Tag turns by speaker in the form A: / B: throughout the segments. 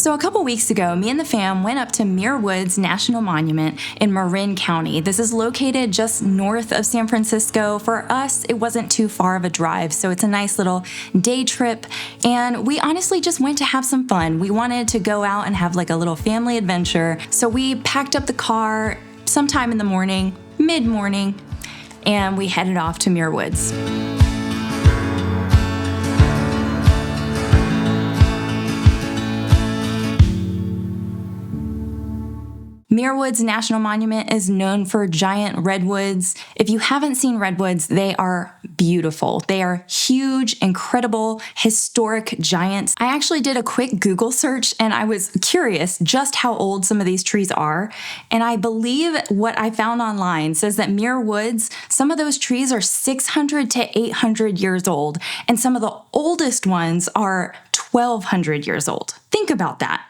A: So a couple weeks ago, me and the fam went up to Muir National Monument in Marin County. This is located just north of San Francisco. For us, it wasn't too far of a drive, so it's a nice little day trip. And we honestly just went to have some fun. We wanted to go out and have like a little family adventure. So we packed up the car sometime in the morning, mid-morning, and we headed off to Muir Woods. Muir Woods National Monument is known for giant redwoods. If you haven't seen redwoods, they are beautiful. They are huge, incredible, historic giants. I actually did a quick Google search and I was curious just how old some of these trees are. And I believe what I found online says that Muir Woods, some of those trees are 600 to 800 years old. And some of the oldest ones are 1,200 years old. Think about that.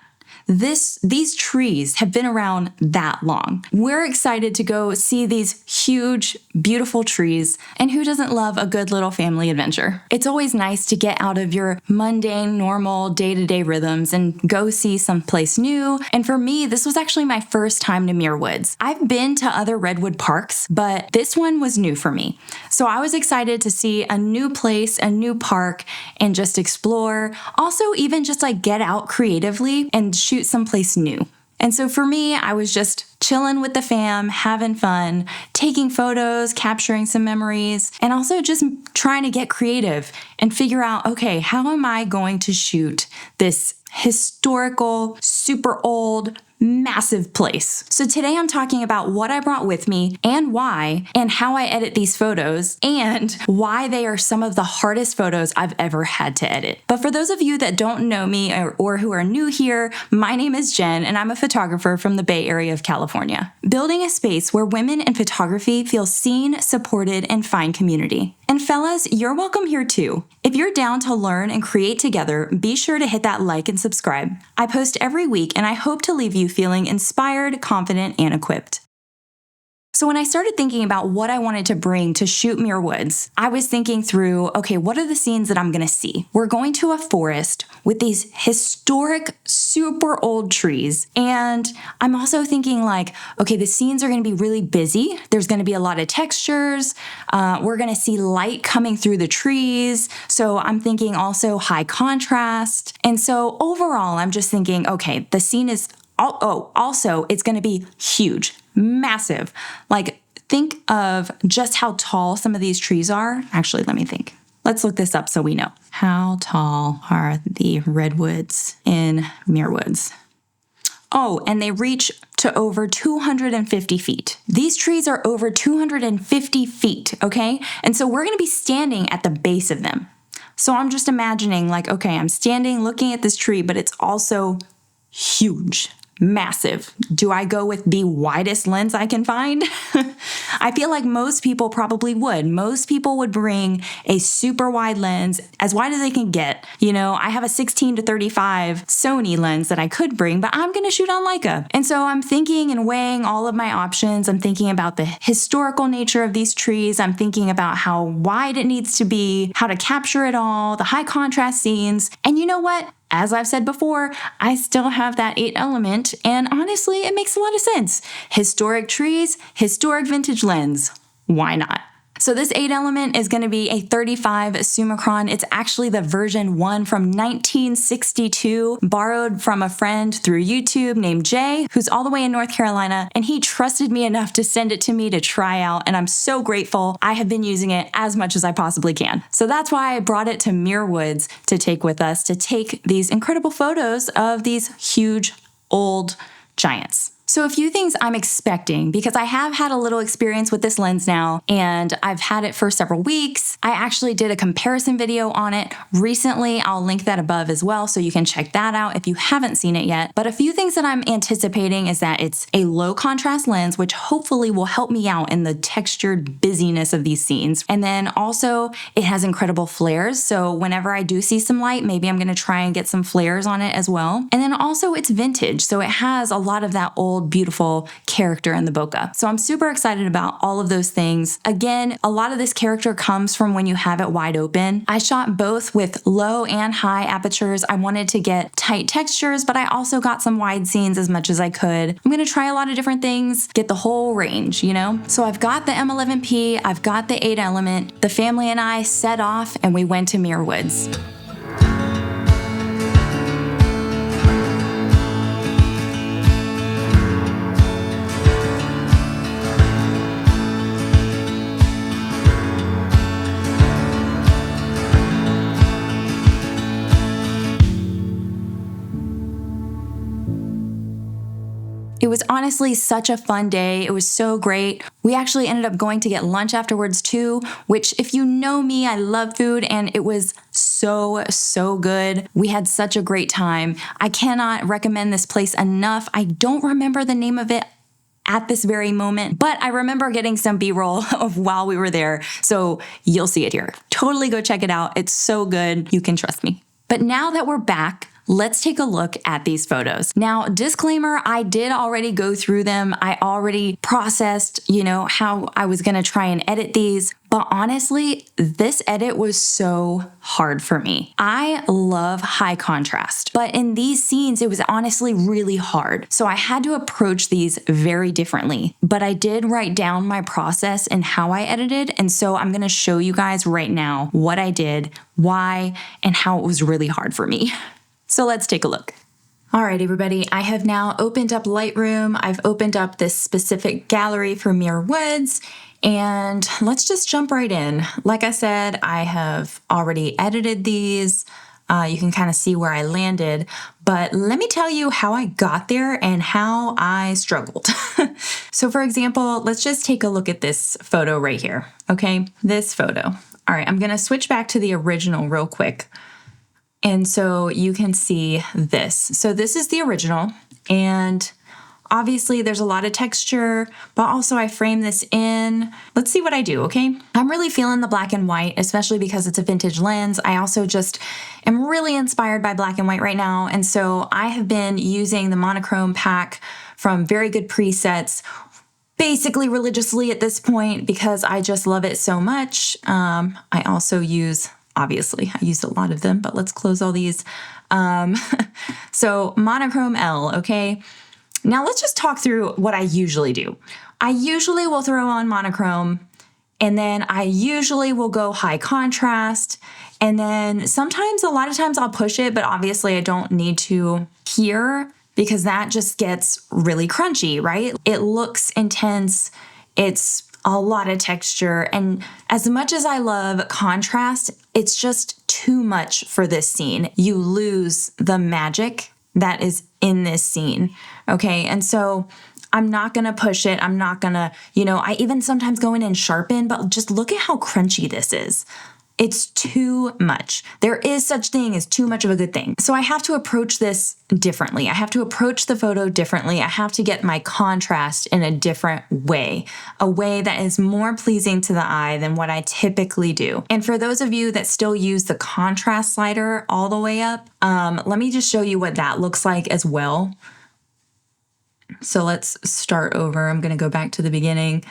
A: These trees have been around that long. We're excited to go see these huge, beautiful trees, and who doesn't love a good little family adventure? It's always nice to get out of your mundane, normal, day-to-day rhythms and go see someplace new. And for me, this was actually my first time to Muir Woods. I've been to other redwood parks, but this one was new for me. So I was excited to see a new place, a new park, and just explore. Also, even just like get out creatively and shoot someplace new. And so for me, I was just chilling with the fam, having fun, taking photos, capturing some memories, and also just trying to get creative and figure out, okay, how am I going to shoot this historical, super old, massive place? So today I'm talking about what I brought with me and why, and how I edit these photos, and why they are some of the hardest photos I've ever had to edit. But for those of you that don't know me or who are new here, my name is Jen and I'm a photographer from the Bay Area of California. Building a space where women in photography feel seen, supported, and find community. And fellas, you're welcome here too. If you're down to learn and create together, be sure to hit that like and subscribe. I post every week and I hope to leave you feeling inspired, confident, and equipped. So when I started thinking about what I wanted to bring to shoot Muir Woods, I was thinking through, okay, what are the scenes that I'm going to see? We're going to a forest with these historic, super old trees. And I'm also thinking like, okay, the scenes are going to be really busy. There's going to be a lot of textures. We're going to see light coming through the trees. So I'm thinking also high contrast. And so overall, I'm just thinking, okay, the scene is also, it's going to be huge, massive. Like, think of just how tall some of these trees are. Actually, let me think. Let's look this up so we know. How tall are the redwoods in Muir Woods? Oh, and they reach to over 250 feet. These trees are over 250 feet, okay? And so we're going to be standing at the base of them. So I'm just imagining like, okay, I'm standing looking at this tree, but it's also huge. Massive. Do I go with the widest lens I can find? I feel like most people probably would. Most people would bring a super wide lens, as wide as they can get. You know, I have a 16 to 35 Sony lens that I could bring, but I'm going to shoot on Leica. And so I'm thinking and weighing all of my options. I'm thinking about the historical nature of these trees. I'm thinking about how wide it needs to be, how to capture it all, the high contrast scenes. And you know what? As I've said before, I still have that 8 element, and honestly, it makes a lot of sense. Historic trees, historic vintage lens. Why not? So this 8 element is going to be a 35 Summicron. It's actually the version 1 from 1962, borrowed from a friend through YouTube named Jay, who's all the way in North Carolina, and he trusted me enough to send it to me to try out, and I'm so grateful. I have been using it as much as I possibly can. So that's why I brought it to Muir Woods to take with us, to take these incredible photos of these huge, old giants. So a few things I'm expecting, because I have had a little experience with this lens now, and I've had it for several weeks. I actually did a comparison video on it recently. I'll link that above as well, so you can check that out if you haven't seen it yet. But a few things that I'm anticipating is that it's a low contrast lens, which hopefully will help me out in the textured busyness of these scenes. And then also it has incredible flares. So whenever I do see some light, maybe I'm going to try and get some flares on it as well. And then also it's vintage. So it has a lot of that old bold, beautiful character in the bokeh. So I'm super excited about all of those things. Again, a lot of this character comes from when you have it wide open. I shot both with low and high apertures. I wanted to get tight textures, but I also got some wide scenes as much as I could. I'm gonna try a lot of different things, get the whole range, you know? So I've got the M11P, I've got the 8 element. The family and I set off and we went to Muir Woods. It was honestly such a fun day. It was so great. We actually ended up going to get lunch afterwards too, which if you know me, I love food and it was so good. We had such a great time. I cannot recommend this place enough. I don't remember the name of it at this very moment, but I remember getting some B-roll of while we were there. So you'll see it here. Totally go check it out. It's so good. You can trust me. But now that we're back, let's take a look at these photos. Now, disclaimer, I did already go through them. I already processed, how I was gonna try and edit these. But honestly, this edit was so hard for me. I love high contrast, but in these scenes, it was honestly really hard. So I had to approach these very differently. But I did write down my process and how I edited. And so I'm gonna show you guys right now what I did, why, and how it was really hard for me. So let's take a look. All right, everybody, I have now opened up Lightroom. I've opened up this specific gallery for Muir Woods, and let's just jump right in. Like I said, I have already edited these. You can kind of see where I landed, but let me tell you how I got there and how I struggled. So for example, let's just take a look at this photo right here, okay? This photo. All right, I'm gonna switch back to the original real quick. And so you can see this. So this is the original, and obviously there's a lot of texture, but also I frame this in. Let's see what I do, okay? I'm really feeling the black and white, especially because it's a vintage lens. I also just am really inspired by black and white right now. And so I have been using the monochrome pack from Very Good Presets basically religiously at this point because I just love it so much. I also use, obviously, I use a lot of them, but let's close all these. So monochrome L, okay? Now let's just talk through what I usually do. I usually will throw on monochrome, and then I usually will go high contrast, and then a lot of times I'll push it, but obviously I don't need to here because that just gets really crunchy, right? It looks intense. It's a lot of texture. And as much as I love contrast, it's just too much for this scene. You lose the magic that is in this scene, okay? And so I'm not gonna push it. I'm not gonna, I even sometimes go in and sharpen, but just look at how crunchy this is. It's too much. There is such thing as too much of a good thing. So I have to approach this differently. I have to approach the photo differently. I have to get my contrast in a different way, a way that is more pleasing to the eye than what I typically do. And for those of you that still use the contrast slider all the way up, let me just show you what that looks like as well. So let's start over. I'm gonna go back to the beginning.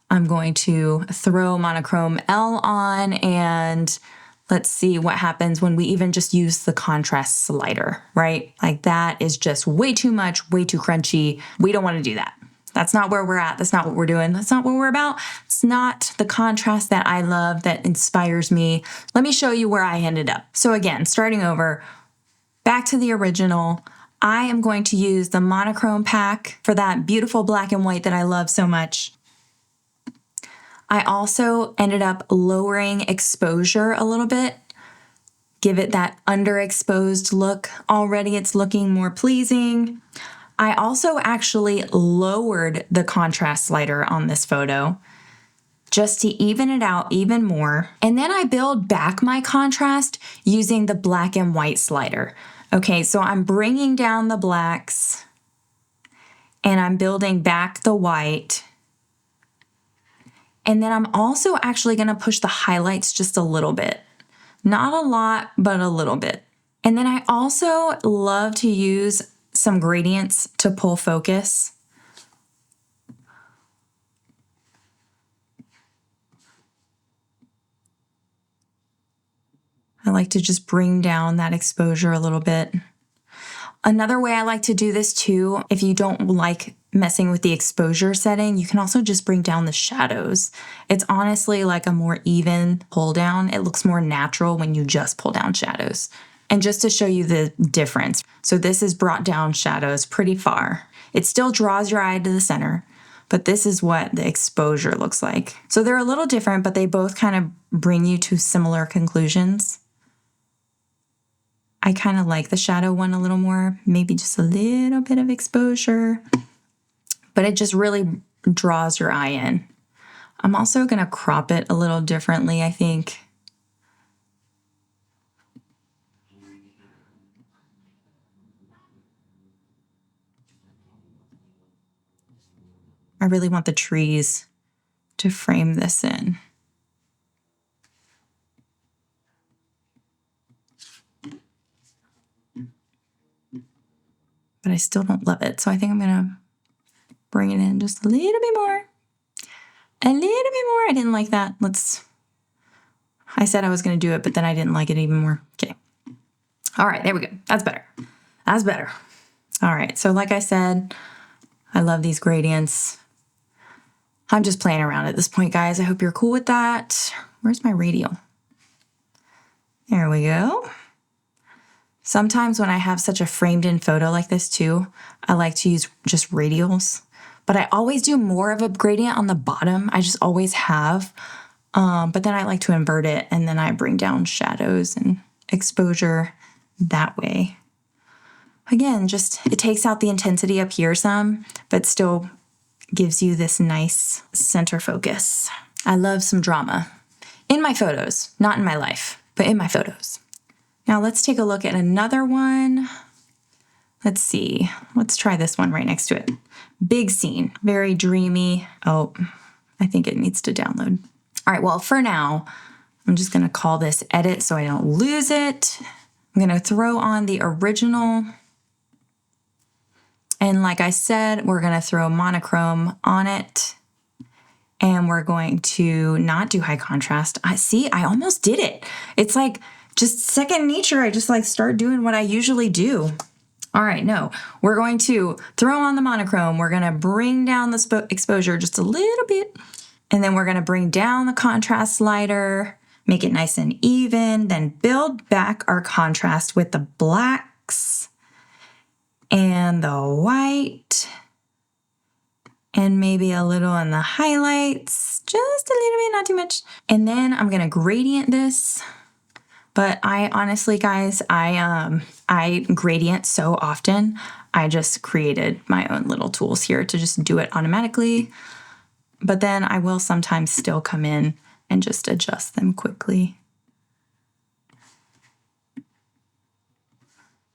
A: I'm going to throw monochrome L on, and let's see what happens when we even just use the contrast slider, right? Like that is just way too much, way too crunchy. We don't want to do that. That's not where we're at. That's not what we're doing. That's not what we're about. It's not the contrast that I love, that inspires me. Let me show you where I ended up. So again, starting over, back to the original, I am going to use the monochrome pack for that beautiful black and white that I love so much. I also ended up lowering exposure a little bit, give it that underexposed look. Already it's looking more pleasing. I also actually lowered the contrast slider on this photo just to even it out even more. And then I build back my contrast using the black and white slider. Okay, so I'm bringing down the blacks and I'm building back the white. And then I'm also actually gonna push the highlights just a little bit. Not a lot, but a little bit. And then I also love to use some gradients to pull focus. like to just bring down that exposure a little bit. Another way I like to do this too, if you don't like messing with the exposure setting, you can also just bring down the shadows. It's honestly like a more even pull down. It looks more natural when you just pull down shadows. And just to show you the difference, so this is brought down shadows pretty far. It still draws your eye to the center, but this is what the exposure looks like. So they're a little different, but they both kind of bring you to similar conclusions. I kind of like the shadow one a little more, maybe just a little bit of exposure, but it just really draws your eye in. I'm also going to crop it a little differently, I think. I really want the trees to frame this in. But I still don't love it. So I think I'm going to bring it in just a little bit more. A little bit more. I didn't like that. I said I was going to do it, but then I didn't like it even more. Okay. All right, there we go. That's better. That's better. All right, so like I said, I love these gradients. I'm just playing around at this point, guys. I hope you're cool with that. Where's my radial? There we go. Sometimes when I have such a framed in photo like this too, I like to use just radials, but I always do more of a gradient on the bottom. I just always have, but then I like to invert it and then I bring down shadows and exposure that way. Again, just it takes out the intensity up here some, but still gives you this nice center focus. I love some drama in my photos, not in my life, but in my photos. Now let's take a look at another one. Let's see. Let's try this one right next to it. Big scene, very dreamy. Oh, I think it needs to download. All right, well, for now, I'm just gonna call this edit so I don't lose it. I'm gonna throw on the original. And like I said, we're gonna throw monochrome on it. And we're going to not do high contrast. I almost did it. It's like just second nature. I just like start doing what I usually do. All right, no, we're going to throw on the monochrome. We're gonna bring down the exposure just a little bit. And then we're gonna bring down the contrast slider, make it nice and even, then build back our contrast with the blacks and the white, and maybe a little in the highlights, just a little bit, not too much. And then I'm gonna gradient this. But I honestly, guys, I gradient so often. I just created my own little tools here to just do it automatically. But then I will sometimes still come in and just adjust them quickly.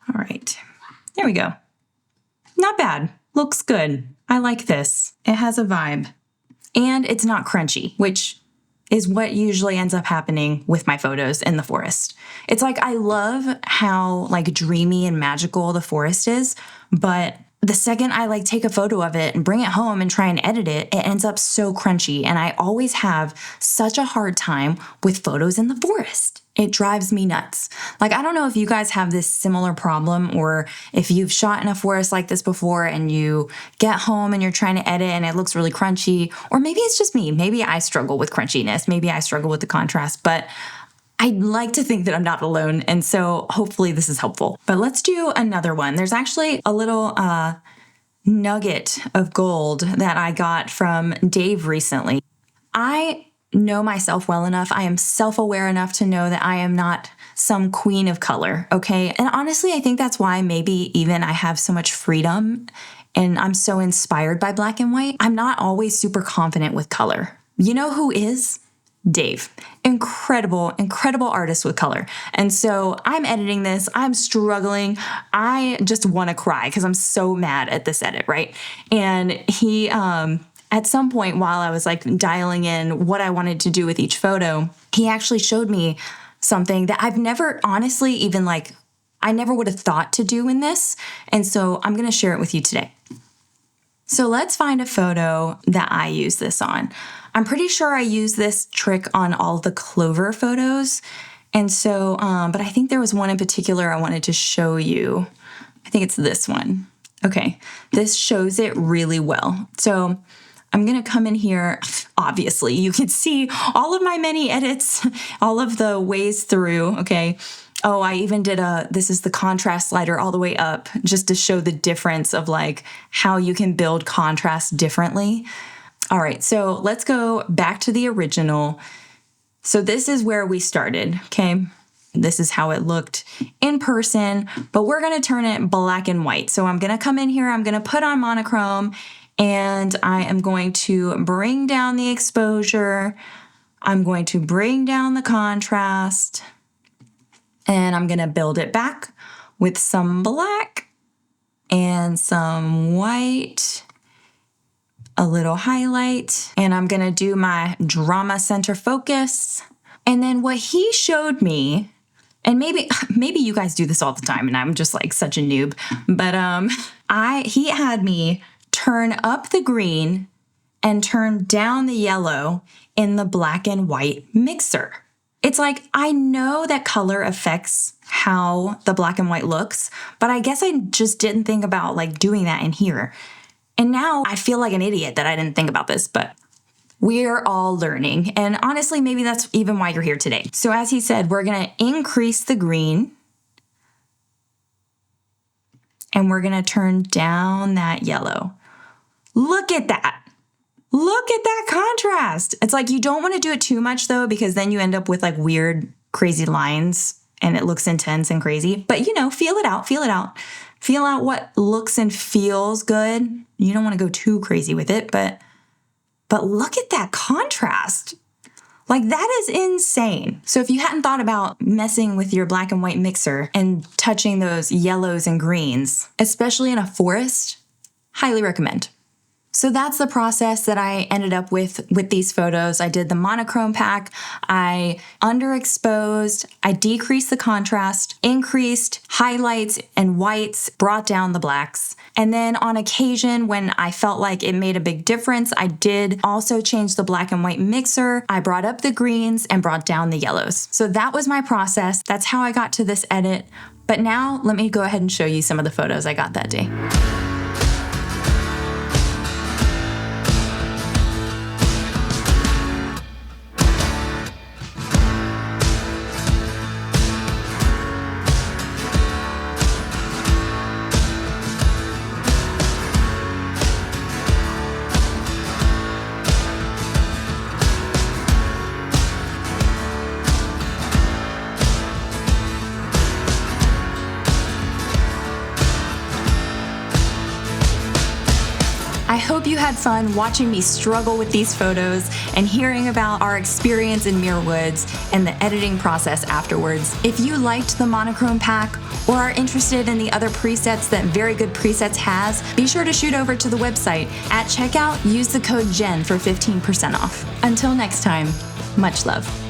A: All right, there we go. Not bad, looks good. I like this. It has a vibe. And it's not crunchy, which is what usually ends up happening with my photos in the forest. It's like, I love how like dreamy and magical the forest is, but the second I like take a photo of it and bring it home and try and edit it, it ends up so crunchy. And I always have such a hard time with photos in the forest. It drives me nuts. Like, I don't know if you guys have this similar problem or if you've shot in a forest like this before and you get home and you're trying to edit and it looks really crunchy, or maybe it's just me. Maybe I struggle with crunchiness. Maybe I struggle with the contrast, but I like to think that I'm not alone. And so hopefully this is helpful. But let's do another one. There's actually a little nugget of gold that I got from Dave recently. I know myself well enough. I am self-aware enough to know that I am not some queen of color, okay? And honestly, I think that's why maybe even I have so much freedom and I'm so inspired by black and white. I'm not always super confident with color. You know who is? Dave. Incredible, incredible artist with color. And so I'm editing this. I'm struggling. I just want to cry because I'm so mad at this edit, right? And he, at some point while I was like dialing in what I wanted to do with each photo, he actually showed me something that I've never honestly even like, I never would have thought to do in this. And so I'm going to share it with you today. So let's find a photo that I use this on. I'm pretty sure I use this trick on all the clover photos. And so, but I think there was one in particular I wanted to show you. I think it's this one. Okay, this shows it really well. So I'm gonna come in here. Obviously, you can see all of my many edits, all of the ways through, okay? Oh, I even did this is the contrast slider all the way up just to show the difference of like how you can build contrast differently. All right, so let's go back to the original. So this is where we started, okay? This is how it looked in person, but we're gonna turn it black and white. So I'm gonna come in here, I'm gonna put on monochrome, and I am going to bring down the exposure. I'm going to bring down the contrast, and I'm gonna build it back with some black and some white, a little highlight, and I'm gonna do my drama center focus. And then what he showed me, and maybe you guys do this all the time and I'm just like such a noob, but he had me turn up the green and turn down the yellow in the black and white mixer. It's like, I know that color affects how the black and white looks, but I guess I just didn't think about like doing that in here. And now I feel like an idiot that I didn't think about this, but we're all learning. And honestly, maybe that's even why you're here today. So as he said, we're gonna increase the green and we're gonna turn down that yellow. Look at that. Look at that contrast. It's like you don't wanna do it too much though, because then you end up with like weird, crazy lines and it looks intense and crazy. But you know, feel it out, feel it out. Feel out what looks and feels good. You don't wanna go too crazy with it, but look at that contrast. Like that is insane. So if you hadn't thought about messing with your black and white mixer and touching those yellows and greens, especially in a forest, highly recommend. So that's the process that I ended up with these photos. I did the monochrome pack, I underexposed, I decreased the contrast, increased highlights and whites, brought down the blacks. And then on occasion, when I felt like it made a big difference, I did also change the black and white mixer. I brought up the greens and brought down the yellows. So that was my process. That's how I got to this edit. But now let me go ahead and show you some of the photos I got that day. I hope you had fun watching me struggle with these photos and hearing about our experience in Muir Woods and the editing process afterwards. If you liked the monochrome pack or are interested in the other presets that Very Good Presets has, be sure to shoot over to the website. At checkout, use the code JEN for 15% off. Until next time, much love.